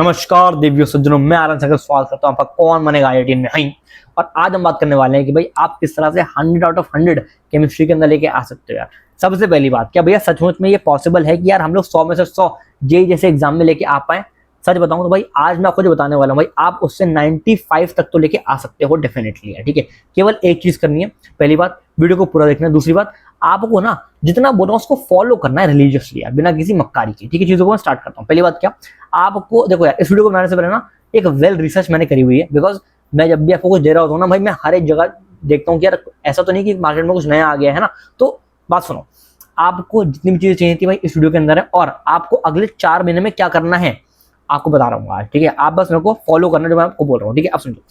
नमस्कार देवियों सज्जनों, मैं आनंद सागर स्वागत करता हूं आपका कौन बनेगा आईआईटी में। हाई और आज हम बात करने वाले हैं कि भाई आप किस तरह से 100 आउट ऑफ 100 केमिस्ट्री के अंदर लेके आ सकते हो यार। सबसे पहली बात, क्या भैया सचमुच में ये पॉसिबल है कि यार हम लोग 100 में से 100 जेई जैसे एग्जाम में लेके आ पाए? सच बताऊं तो भाई आज मैं आपको जो बताने वाला हूं भाई आप उससे 95 तक तो लेके आ सकते हो डेफिनेटली है। ठीक है, केवल एक चीज करनी है, पहली बात वीडियो को पूरा देखना है, दूसरी बात आपको ना जितना बोल रहा हूं उसको फॉलो करना है रिलीजियसली यार, बिना किसी मक्कारी के। ठीक है, चीजों को मैं स्टार्ट करता हूं। पहली बात क्या, आपको देखो यार इस वीडियो को बनाने से पहले ना एक वेल रिसर्च मैंने करी हुई है, बिकॉज मैं जब भी आपको कुछ दे रहा होता हूँ ना भाई मैं हर एक जगह देखता हूँ कि यार ऐसा तो नहीं कि मार्केट में कुछ नया आ गया है ना। तो बात सुनो, आपको जितनी भी चीजें चाहिए थी भाई इस वीडियो के अंदर है, और आपको अगले 4 महीने में क्या करना है आपको बता रहा हूँ आज। ठीक है, आप बस मेरे को फॉलो करना जो मैं आपको बोल रहा हूँ। ठीक है, अब सुनिए,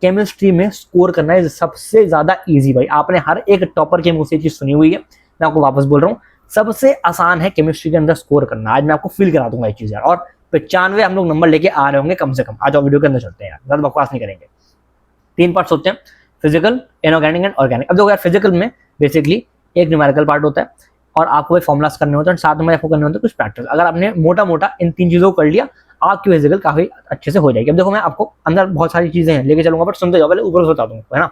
केमिस्ट्री में स्कोर करना है सबसे ज्यादा इजी भाई। आपने हर एक टॉपर के मुंह से चीज सुनी हुई है, मैं आपको वापस बोल रहा हूँ, सबसे आसान है केमिस्ट्री के अंदर स्कोर करना। आज मैं आपको फील करा दूंगा ये चीज यार, और 95 हम लोग नंबर लेके आ रहे होंगे कम से कम। आज वीडियो के अंदर चलते हैं यार, ज्यादा बकवास नहीं करेंगे। 3 पार्ट होते हैं, फिजिकल, इनऑर्गेनिक एंड ऑर्गेनिक। अब देखो यार फिजिकल में बेसिकली एक न्यूमेरिकल पार्ट होता है और आपको भाई फॉर्मुलास करने होते हैं, साथ में आपको करने होते हैं कुछ प्रैक्टिस। अगर आपने मोटा मोटा इन 3 चीजों को कर लिया आपकी फिजिकल काफी अच्छे से हो जाएगी। अब देखो मैं आपको अंदर बहुत सारी चीजें हैं लेके चलूंगा, बट सुनते जाओ, पहले ऊपर से बता दूंगा है ना।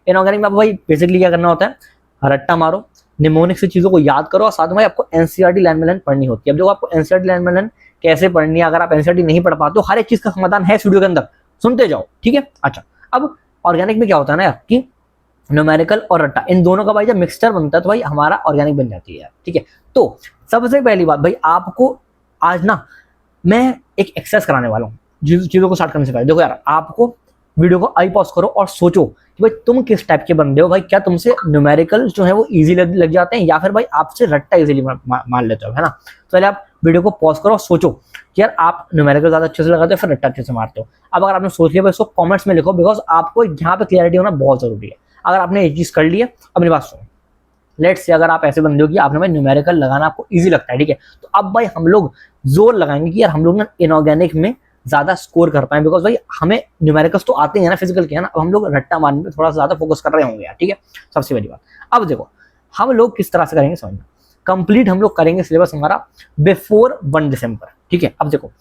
इनऑर्गेनिक में आपको भाई बेसिकली क्या करना होता है, रट्टा मारो, निमोनिक से चीजों को याद करो, और साथ में आपको एनसीईआरटी लाइन बाय लाइन पढ़नी होती है। अब देखो आपको एनसीईआरटी लाइन बाय लाइन कैसे पढ़नी है, अगर आप एनसीईआरटी नहीं पढ़ पाते हो हर एक चीज का समाधान है इस वीडियो के अंदर, सुनते जाओ। ठीक है, अच्छा अब ऑर्गेनिक में क्या होता है ना यार कि न्यूमेरिकल और रट्टा इन दोनों का भाई जब मिक्सचर बनता है तो भाई हमारा ऑर्गेनिक बन जाती है यार। ठीक है, तो सबसे पहली बात भाई आपको आज ना मैं एक एक्सरसाइज कराने वाला हूँ चीजों को स्टार्ट करने से पहले। देखो यार आपको वीडियो को आई पॉज करो और सोचो कि भाई तुम किस टाइप के बंदे हो भाई। क्या तुमसे न्यूमेरिकल जो है वो इजी लग जाते हैं, या फिर भाई आपसे रट्टा इजीली मान लेते हो, है ना। तो पहले आप वीडियो को पॉज करो और सोचो कि यार आप न्यूमेरिकल ज्यादा अच्छे से लगाते हो फिर रट्टा अच्छे से मारते हो। अब अगर आपने सोच लिया भाई इसको कॉमेंट्स में लिखो, बिकॉज आपको यहाँ पे क्लियरिटी होना बहुत जरूरी है। अगर आपने ये चीज कर ली है, अपनी बात सुनो, लेट्स से अगर आप ऐसे बंदे हो कि आपने भाई न्यूमेरिकल लगाना आपको इजी लगता है, ठीक है, तो अब भाई हम लोग जोर लगाएंगे कि यार हम लोग ना इनऑर्गेनिक में ज्यादा स्कोर कर पाए, बिकॉज भाई हमें न्यूमेरिकल्स तो आते हैं ना फिजिकल के, है ना। अब हम लोग रट्टा मारने पे थोड़ा सा ज्यादा फोकस कर रहे होंगे यार। ठीक है, सबसे बड़ी बात अब देखो हम लोग किस तरह से करेंगे समझना। कंप्लीट हम लोग करेंगे सिलेबस हमारा बिफोर 1 दिसंबर। ठीक है, अब देखो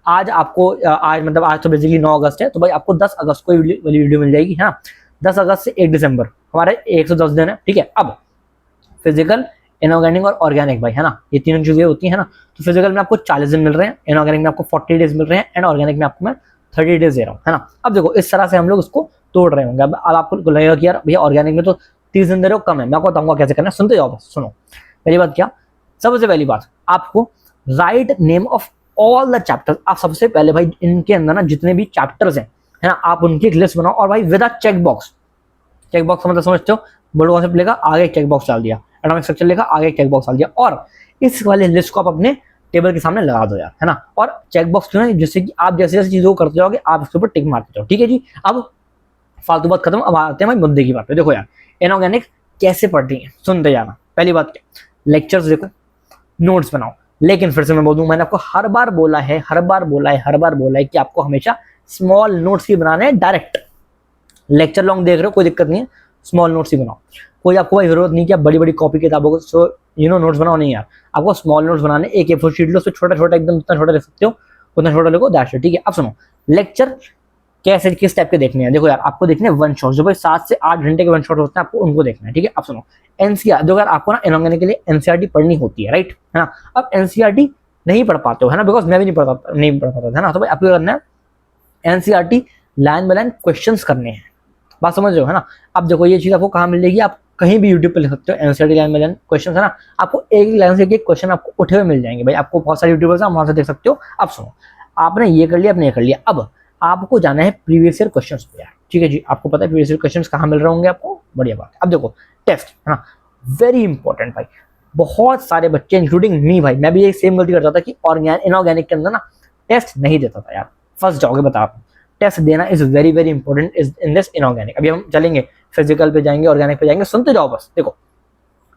आज आपको आज मतलब आज तो बेसिकली 9 अगस्त है, तो भाई आपको 10 अगस्त को वाली वीडियो मिल जाएगी, है ना। 10 अगस्त से 1 दिसंबर हमारे 110 दिन है। ठीक है, अब फिजिकल, इनऑर्गेनिक और ऑर्गेनिक भाई, है ना, ये तीनों चीजें होती है ना। तो फिजिकल में आपको 40 दिन मिल रहे हैं, इनऑर्गेनिक में आपको 40 डेज मिल रहे हैं, एंड ऑर्गेनिक में आपको मैं 30 डेज दे रहा हूँ, है ना। अब देखो इस तरह से हम लोग इसको तोड़ रहे होंगे। अब आपको लगेगा कि यार भैया ऑर्गेनिक में तो 30 दिन दे रहे हो, कम है। मैं आपको बताऊंगा कैसे करना है, सुनते जाओ बस। सुनो, पहली बात क्या, सबसे पहली बात आपको write name of all the chapters. आप सबसे पहले भाई इनके अंदर ना जितने भी चैप्टर्स हैं, है ना, आप उनकी एक लिस्ट बनाओ, और भाई with a check box. Check box मतलब समझते हो, बोर्ड कॉन्सेप्ट लेगा आगे एक चेक बॉक्स डाल दिया, एटॉमिक स्ट्रक्चर लेगा आगे एक चेक बॉक्स डाल दिया, और इस वाले लिस्ट को आप अपने टेबल के सामने लगा दो यार, है ना। और चेक बॉक्स जो है जिससे कि आप जैसे जैसे चीजों को करते जाओगे आप इसके ऊपर टिक मारते जाओ। ठीक है जी, अब फालतू बात खत्म, अब आते हैं भाई मुद्दे की बात पे। देखो यार इनऑर्गेनिक कैसे पढ़ रही है सुनते जाना। पहली बात क्या, लेक्चर्स देखो, नोट्स बनाओ। लेकिन फिर से मैं बोल दूं, मैंने आपको हर बार बोला है कि आपको हमेशा स्मॉल नोट्स ही बनाने हैं। डायरेक्ट लेक्चर लॉन्ग देख रहे हो कोई दिक्कत नहीं है, स्मॉल नोट्स ही बनाओ। कोई आपको भाई जरूरत नहीं कि आप बड़ी बड़ी कॉपी किताबों को नोट्स बनाओ, नहीं यार, आपको स्मॉल नोट्स बनाने। एक A4 शीट लो, उसमें छोटा छोटा एकदम जितना छोटा लिख सकते हो उतना छोटा लिखो, दैट्स इट। ठीक है, अब सुनो लेक्चर कैसे किस टाइप के देखने हैं। देखो यार आपको देखने हैं वन शॉट, जो भाई 7 से 8 घंटे के वन शॉट होते हैं, आपको उनको देखना है। ठीक है, अब सुनो एनसीईआरटी, जो यार आपको ना इनऑर्गेनिक के लिए एनसीईआरटी पढ़नी होती है, राइट, है ना। अब एनसीईआरटी नहीं पढ़ पाते हो, है ना, बिकॉज मैं भी नहीं पढ़ पाता था, है ना। तो भाई आपको करना है NCERT line by line questions करने हैं, बात समझ रहे हो, है ना। अब देखो ये चीज आपको कहाँ मिल जाएगी, आप कहीं भी यूट्यूब पे लिख सकते हो NCERT line by line question, है ना। आपको एक लाइन से एक क्वेश्चन आपको उठे हुए मिल जाएंगे भाई, आपको बहुत सारे यूट्यूबर्स हैं वहां से देख सकते हो। अब सुनो, आपने ये कर लिया, आपने ये कर लिया, अब आपको जाना है प्रीवियस ईयर क्वेश्चंस पे यार। ठीक है जी, आपको पता है प्रीवियस ईयर क्वेश्चंस कहाँ मिल रहे होंगे आपको, बढ़िया बात है। अब देखो टेस्ट, है ना, वेरी इंपॉर्टेंट भाई। बहुत सारे बच्चे इंक्लूडिंग मी भाई, मैं भी ये सेम गलती करता था कि इनऑर्गेनिक के अंदर ना टेस्ट नहीं देता था यार, फंस जाओगे बता आप। टेस्ट देना is very very important in this inorganic. अभी हम चलेंगे फिजिकल पे जाएंगे, ऑर्गेनिक पे जाएंगे, सुनते जाओ बस। देखो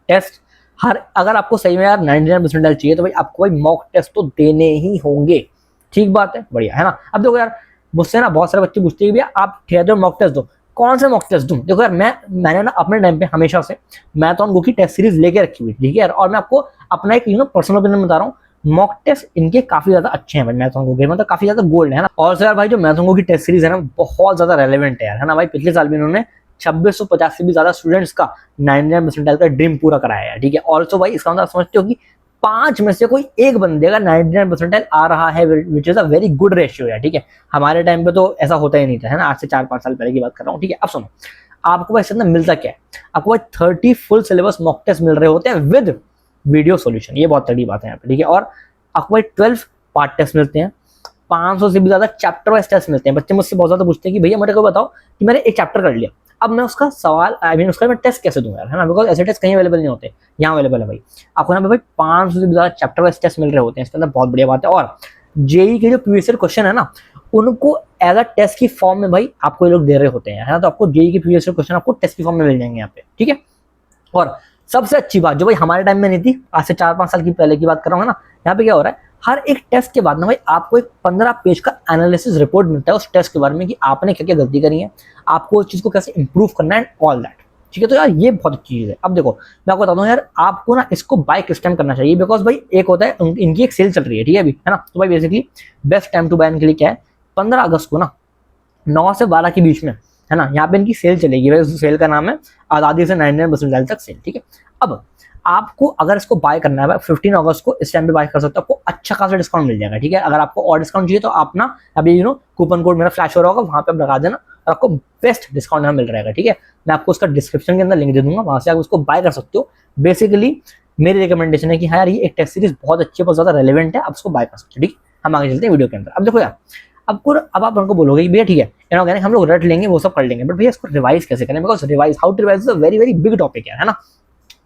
टेस्ट अगर आपको सही में यार 99% चाहिए तो भाई आपको भाई मॉक टेस्ट तो देने ही होंगे, ठीक बात है, बढ़िया, है ना। अब देखो यार मुझसे ना बहुत सारे बच्चे पूछते हैं भैया आप ठहर जाओ मॉक टेस्ट दो, कौन से मॉक टेस्ट दूं। देखो यार मैंने ना अपने टाइम पे हमेशा से मैथन बुक की टेस्ट सीरीज लेके रखी हुई, ठीक है यार। और मैं आपको अपना एक पर्सनल ओपिनियन बता रहा हूँ, मॉक टेस्ट इनके काफी ज्यादा अच्छे हैं भाई मैथोंगो के, मतलब काफी ज्यादा गोल्ड है ना। और सर यार भाई जो मैथोंगो की टेस्ट सीरीज है ना बहुत ज्यादा रेलेवेंट है यार, है ना भाई। पिछले साल भी इन्होंने 2650 से भी ज्यादा स्टूडेंट्स का 99 परसेंटाइल का ड्रीम पूरा कराया है, ठीक है। ऑल्सो भाई इसका मतलब समझते हो कि 5 में से कोई एक बंदे का 99 परसेंटाइल आ रहा है, which is a very good ratio है, ठीक है। हमारे टाइम पे तो ऐसा होता ही नहीं था, है ना, आज से 4-5 साल पहले की बात कर रहा हूँ, ठीक है। अब सुनो, आपको भाई इसके अंदर मिलता क्या है, आपको भाई 30 फुल सिलेबस मॉक टेस्ट मिल रहे होते हैं विद वीडियो सॉल्यूशन, ये बहुत तगड़ी बात है यहाँ पे, ठीक है। और आपको भाई 12 पार्ट टेस्ट मिलते हैं, 500 से भी ज्यादा चैप्टर वाइज टेस्ट मिलते हैं। बच्चे मुझसे बहुत ज्यादा पूछते हैं कि भैया मेरे को बताओ कि मैंने एक चैप्टर कर लिया, अब मैं उसका सवाल उसका मैं टेस्ट कैसे दूंगा, है ना, बिकॉज ऐसे टेस्ट कहीं अवेलेबल नहीं होते, यहाँ अवेलेबल है भाई। आपको यहाँ पे भाई 500 से भी ज्यादा चैप्टर वाइज टेस्ट मिल रहे होते हैं, इसके अंदर बहुत बढ़िया बात है। और जेई के जो प्रीवियस ईयर क्वेश्चन है ना, उनको एज अ टेस्ट की फॉर्म में भाई आपको ये लोग दे रहे होते हैं, है ना। तो आपको जेई के प्रीवियस ईयर क्वेश्चन आपको टेस्ट की फॉर्म में मिल जाएंगे यहाँ पे, ठीक है। और सबसे अच्छी बात जो भाई हमारे टाइम में नहीं थी, आज से 4-5 साल की पहले की बात कर रहा हूँ ना, यहाँ पे क्या हो रहा है, हर एक टेस्ट के बाद ना भाई आपको एक 15 पेज का एनालिसिस रिपोर्ट मिलता है उस टेस्ट के बारे में कि आपने क्या क्या गलती करी है, आपको उस चीज को कैसे इंप्रूव करना है, ऑल दैट, ठीक है। तो यार ये बहुत अच्छी चीज है। अब देखो मैं आपको बताता हूँ यार, आपको ना इसको बाय किस टाइम करना चाहिए, बिकॉज भाई एक होता है इनकी एक सेल चल रही है, ठीक है अभी, है ना। तो भाई basically best time to buy इनके लिए क्या है, 15 अगस्त को ना 9 से 12 के बीच में, है ना, यहाँ पे इनकी सेल चलेगी भाई। उस सेल का नाम है आजादी से 99% तक सेल, ठीक है। अब आपको अगर इसको बाय करना है भाई 15 अगस्त को इस टाइम पे बाय कर सकते हो, आपको अच्छा खासा डिस्काउंट मिल जाएगा, ठीक है। अगर आपको और डिस्काउंट चाहिए तो आप ना अभी कूपन कोड मेरा फ्लैश हो रहा होगा, वहां पे आप लगा देना और आपको बेस्ट डिस्काउंट यहाँ मिल रहेगा, ठीक है। मैं आपको उसका डिस्क्रिप्शन के अंदर लिंक दे दूंगा, वहां से आप उसको बाय कर सकते हो। बेसिकली मेरी रिकमेंडेशन है कि हाँ यार ये एक टेस्ट सीरीज बहुत अच्छी है, बहुत ज्यादा रेलिवेंट है, आप उसको बाय कर सकते हो, ठीक है। हम आगे चलते हैं वीडियो के अंदर। अब देखो यार, अब आप उनको बोलोगे भैया ठीक है इनऑर्गेनिक हम लोग रट लेंगे, वो सब कर लेंगे, बट भैया इसको रिवाइज कैसे करें, because revise how to revise is a very very big topic है ना।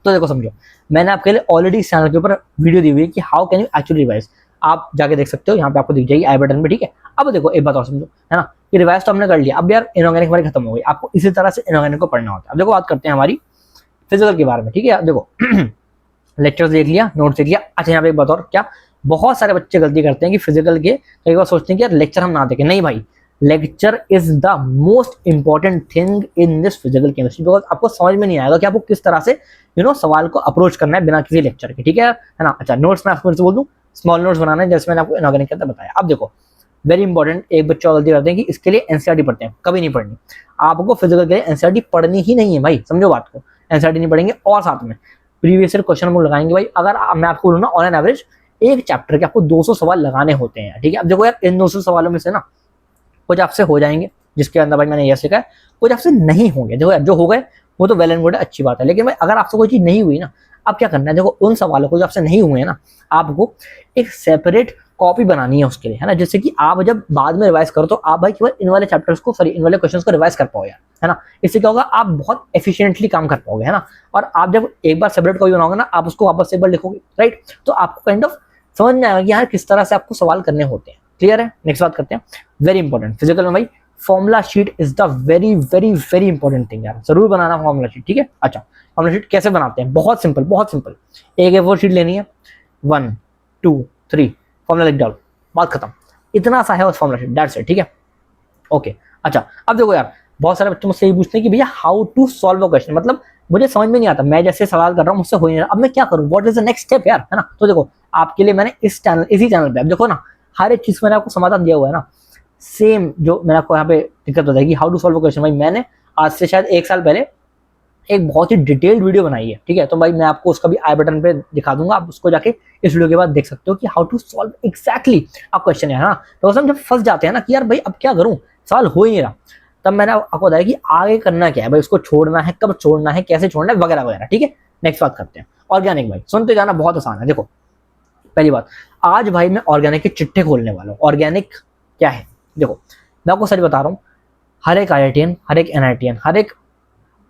तो देखो समझो, मैंने आपके लिए ऑलरेडी इस चैनल के ऊपर वीडियो दी हुई है कि how can you actually revise, आप जाके देख सकते हो, यहाँ पे आपको दिख जाएगी आई बटन पे, ठीक है। अब देखो एक बात और समझो, है ना, कि रिवाइज तो हमने कर लिया, अब यार इनऑर्गेनिक हमारी खत्म हो गई, आपको इसी तरह से इनऑर्गेनिक को पढ़ना होता है। अब देखो बात करते हैं हमारी फिजिकल के बारे में, ठीक है। देखो लेक्चर्स देख लिया, नोट्स देख लिया। अच्छा यहाँ पे एक बात और, क्या बहुत सारे बच्चे गलती करते हैं कि फिजिकल के कई बार सोचते हैं कि यार लेक्चर हम ना देखें, नहीं भाई, lecture is the most important thing in this physical chemistry, because आपको समझ में नहीं आएगा कि आपको किस तरह से सवाल को अप्रोच करना है बिना किसी लेक्चर के, ठीक है ना। अच्छा नोट्स मैं आपको बोल दूं, स्मॉल नोट्स बनाना है, जैसे मैंने आपको इनऑर्गेनिक के अंदर बताया। अब देखो वेरी इंपॉर्टेंट, एक बच्चा गलती करते हैं कि इसके लिए एनसीईआरटी पढ़ते हैं, कभी नहीं पढ़नी आपको फिजिकल के लिए, एनसीईआरटी पढ़नी ही नहीं है भाई, समझो बात को, एनसीईआरटी नहीं पढ़ेंगे। और साथ में प्रीवियस ईयर क्वेश्चन हम लगाएंगे भाई, अगर मैं आपको बोलूँ ना ऑन एन एवरेज एक चैप्टर के आपको 200 सवाल लगाने होते हैं, ठीक है। अब देखो यार इन 200 सवालों में से ना कुछ आपसे हो जाएंगे, जिसके अंदर भाई मैंने यह सीखा है, कुछ आपसे नहीं होंगे। देखो यार जो हो गए वो तो वेल एंड गुड है, अच्छी बात है, लेकिन भाई अगर आपसे कोई चीज नहीं हुई ना, अब क्या करना है, देखो उन सवालों को जो आपसे नहीं हुए हैं ना, आपको एक सेपरेट कॉपी बनानी है उसके लिए, है ना, जिससे कि आप जब बाद में रिवाइज करो तो आप भाई केवल इन वाले चैप्टर्स को, सॉरी इन वाले क्वेश्चंस को रिवाइज कर पाओ यार, है ना। इससे क्या होगा, आप बहुत एफिशिएंटली काम कर पाओगे, है ना। और आप जब एक बार सेपरेट कॉपी बनाओगे ना, आप उसको वापस से एक बार लिखोगे, राइट, तो आपको काइंड ऑफ समझ में आएगा कि यार किस तरह से आपको सवाल करने होते हैं। क्लियर है। नेक्स्ट बात करते हैं, वेरी इंपॉर्टेंट फिजिकल में भाई formula sheet is the very very very important thing यार, जरूर बनाना फॉर्मूला शीट, ठीक है। अच्छा फॉर्मूला शीट कैसे बनाते हैं, बहुत सिंपल बहुत सिंपल, एक A4 शीट लेनी है, 1 2 3 फॉर्मूला लिख डालो, बात खत्म, इतना सा है उस फॉर्मूला शीट, दैट्स इट, ठीक है। ओके अच्छा अब देखो यार, बहुत सारे बच्चे मुझसे ये पूछते हैं कि भैया how to solve a question, मतलब मुझे समझ में नहीं आता, मैं जैसे सवाल कर रहा हूँ मुझसे हो नहीं रहा, अब मैं क्या करूँ, what is the next step यार, है ना। तो देखो आपके लिए मैंने इस चैनल, इसी चैनल पे, अब देखो ना हर एक चीज मैंने आपको समाधान दिया हुआ है ना, सेम जो मैंने आपको यहाँ पे दिक्कत बताई कि how to solve a question, भाई मैंने आज से शायद 1 साल पहले एक बहुत ही डिटेल्ड वीडियो बनाई है, ठीक है। तो भाई मैं आपको उसका भी आई बटन पे दिखा दूंगा, आप उसको जाके इस वीडियो के बाद देख सकते हो कि हाउ टू सॉल्व एग्जैक्टली आप क्वेश्चन है ना। तो हम जब फंस जाते हैं ना कि यार भाई अब क्या करूं, सवाल हो ही नहीं रहा, तब मैंने आपको बताया कि आगे करना क्या है भाई, उसको छोड़ना है, कब छोड़ना है, कैसे छोड़ना है, वगैरह वगैरह, ठीक है। नेक्स्ट बात करते हैं ऑर्गेनिक, भाई सुनते जाना बहुत आसान है। देखो पहली बात, आज भाई मैं ऑर्गेनिक के चिट्ठे खोलने वाला हूँ। ऑर्गेनिक क्या है, देखो मैं आपको सच बता रहा हूँ, हर एक IITian, हर एक NITian, हर एक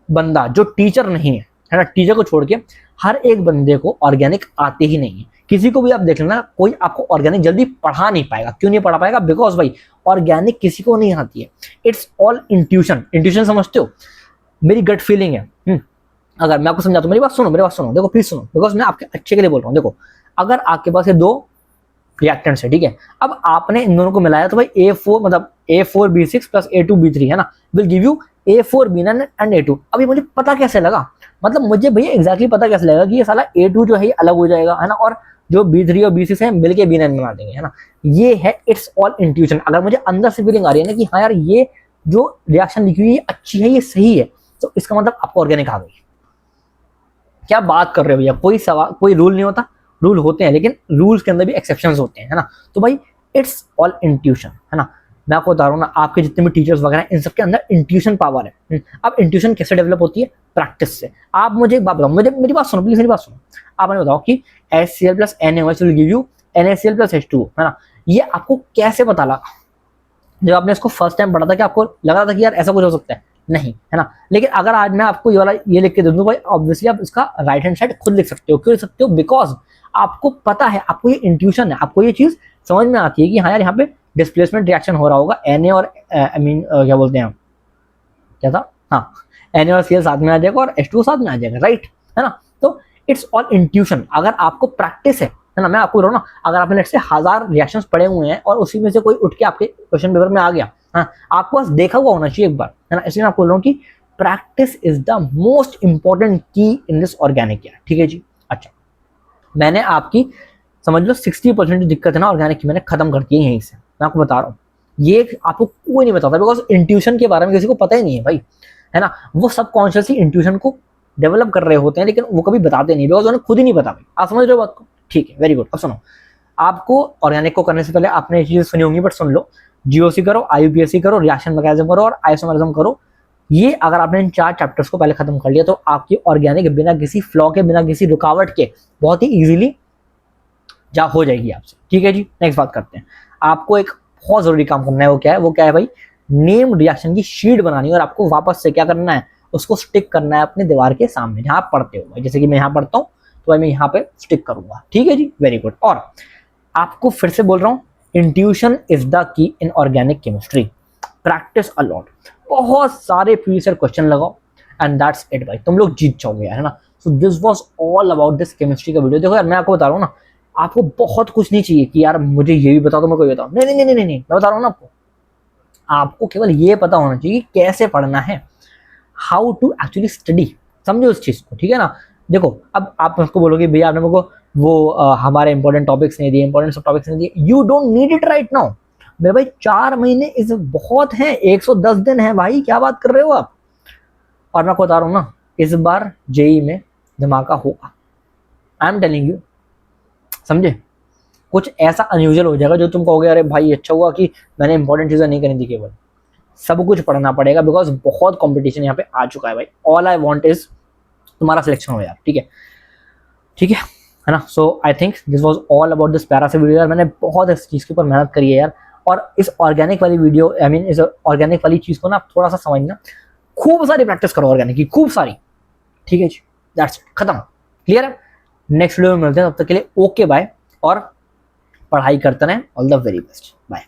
बंदा जो टीचर नहीं है ना, टीचर को छोड़ के हर एक बंदे को ऑर्गेनिक आते ही नहीं है। किसी को भी आप देख लेना, कोई आपको ऑर्गेनिक जल्दी पढ़ा नहीं पाएगा। क्यों नहीं पढ़ा पाएगा, बिकॉज भाई ऑर्गेनिक किसी को नहीं आती है, इट्स ऑल इंट्यूशन। इंट्यूशन समझते हो, मेरी गट फीलिंग है। अगर मैं आपको समझाता हूँ, मेरी बात सुनो, मेरी बात सुनो, देखो प्लीज सुनो, बिकॉज मैं आपके अच्छे के लिए बोल रहा हूँ। देखो अगर आपके पास ये 2 रिएक्टेंट्स है, ठीक है, अब आपने इन दोनों को मिलाया तो भाई A4 मतलब A4B6 प्लस A2B3 है ना, will give you A4B9 and A2। अभी मुझे पता कैसे लगा, मतलब मुझे भैया एग्जैक्टली पता कैसे लगा कि ये साला A2 जो है ये अलग हो जाएगा, है ना, और जो B3 और B6 है मिलके B9 बना देंगे, है ना। ये है इट्स ऑल इंट्यूशन। अगर मुझे अंदर से फीलिंग आ रही है ना कि हाँ यार ये जो रिएक्शन लिखी हुई है अच्छी है, ये सही है, तो इसका मतलब आपको ऑर्गेनिक आ गई। क्या बात कर रहे हो भैया, कोई सवाल, कोई रूल नहीं होता, रूल होते हैं लेकिन रूल्स के अंदर भी एक्सेप्शंस होते हैं, है ना। तो भाई इट्स ऑल इंट्यूशन, है ना। मैं आपको बता रहा हूँ ना, आपके जितने भी टीचर्स वगैरह हैं इन सबके अंदर इंट्यूशन पावर है। अब इंट्यूशन कैसे डेवलप होती है? प्रैक्टिस से। आप मुझे एक बात बताओ, मुझे मेरी बात सुनो प्लीज, मेरी बात सुनो। आप मुझे बताओ कि HCl plus NaOH will give you NaCl plus H2O, है ना। ये आपको कैसे पता लगा? जब आपने इसको फर्स्ट टाइम पढ़ा था, कि आपको लगा था कि यार ऐसा कुछ हो सकता है? नहीं, है ना। लेकिन अगर आज मैं आपको ये वाला ये लिख के दे दूं भाई, ऑब्वियसली आप इसका राइट हैंड साइड खुद लिख सकते हो। क्यों लिख सकते हो? बिकॉज आपको पता है, आपको ये इंट्यूशन है, आपको ये चीज समझ में आती है कि हाँ यार यहाँ पे डिस्प्लेसमेंट रिएक्शन हो रहा होगा, Na और क्या बोलते हैं, क्या था, हाँ, Na और Cl साथ में आ जाएगा और H2O साथ में आ जाएगा, राइट, है ना। तो इट्स ऑल इंट्यूशन। अगर आपको प्रैक्टिस है ना, मैं आपको बोल रहा हूँ ना, अगर आपने से 1000 रिएक्शंस पढ़े हुए हैं और उसी में से कोई उठ के आपके क्वेश्चन पेपर में आ गया, हाँ, आपको बस देखा हुआ होना चाहिए एक बार, है ना। इसलिए मैं आपको बोल रहा हूँ कि practice is the most important की इन दिस ऑर्गेनिक ईयर, ठीक है जी। अच्छा, मैंने आपकी समझ लो 60% जो दिक्कत है ना ऑर्गेनिक की, मैंने खत्म कर दी है यहीं से। मैं आपको बता रहा हूँ, ये आपको कोई नहीं बताता, बिकॉज इंट्यूशन के बारे में किसी को पता ही नहीं है भाई, है ना। वो सबकॉन्शियसली इंट्यूशन को डेवलप कर रहे होते हैं, लेकिन वो कभी बताते नहीं, बिकॉज उन्हें खुद ही नहीं पता भाई। आप समझ रहे हो बात को? ठीक है, वेरी गुड। अब सुनो, आपको ऑर्गेनिक को करने से पहले आपने ये चीजें सुनी होंगी, बट सुन लो। GOC करो, IUPAC करो, रिएक्शन मैकेनिज्म करो और आइसोमेरिज्म करो। ये अगर आपने इन 4 चैप्टर्स को पहले खत्म कर लिया तो आपकी ऑर्गेनिक बिना किसी फ्लॉ के, बिना किसी रुकावट के बहुत ही इजीली जा हो जाएगी आपसे, ठीक है जी। नेक्स्ट बात करते हैं। आपको एक बहुत जरूरी काम करना है, वो क्या है? वो क्या है भाई? नेम रिएक्शन की शीट बनानी है और आपको वापस से क्या करना है? उसको स्टिक करना है अपने दीवार के सामने जहां आप पढ़ते हो। जैसे कि मैं यहाँ पढ़ता हूँ तो भाई मैं यहाँ पे स्टिक करूंगा, ठीक है जी, वेरी गुड। और आपको फिर से बोल रहा हूँ, intuition is the key in organic chemistry. Practice a lot, बहुत सारे प्रीवियस क्वेश्चन लगाओ एंड दैट्स इट भाई, तुम लोग जीत जाओगे, है ना। So this was all about this chemistry का वीडियो। देखो यार, मैं आपको बता रहा हूँ ना, आपको बहुत कुछ नहीं चाहिए कि यार मुझे ये भी बता दो, मैं कोई बताऊँ, नहीं नहीं नहीं नहीं नहीं, मैं बता रहा हूँ ना आपको केवल ये पता होना चाहिए कि कैसे पढ़ना है, हाउ टू एक्चुअली स्टडी। समझो उस चीज को, ठीक है ना। देखो, अब आप उसको बोलोगे भैया आपने मेरे को वो हमारे इंपॉर्टेंट टॉपिक्स नहीं दिए, इंपॉर्टेंट सब टॉपिक्स नहीं दिए। You don't need it right now मेरे भाई। 4 महीने इस बहुत है, 110 दिन है भाई, क्या बात कर रहे हो आप। और मैं आपको बता रहा हूँ ना, इस बार जेई में धमाका होगा, आई एम टेलिंग यू, समझे। कुछ ऐसा अनयूजुअल हो जाएगा जो तुम कहोगे अरे भाई अच्छा हुआ कि मैंने इंपॉर्टेंट चीजें नहीं करनी थी, केवल सब कुछ पढ़ना पड़ेगा, बिकॉज बहुत कंपटीशन यहाँ पे आ चुका है भाई। ऑल आई वांट इज तुम्हारा सिलेक्शन हो यार, ठीक है, ठीक है ना। So I think this was all about this प्यारा सा वीडियो यार। मैंने बहुत इस चीज़ के ऊपर मेहनत करी है यार, और इस ऑर्गेनिक वाली वीडियो, आई मीन इस ऑर्गेनिक वाली चीज़ को ना थोड़ा सा समझना, खूब सारी प्रैक्टिस करो ऑर्गेनिक की, खूब सारी, ठीक है जी। दैट्स इट, खत्म, क्लियर है। नेक्स्ट वीडियो में मिलते हैं, तब तक के लिए ओके बाय, और पढ़ाई करते रहें। All the very best, bye.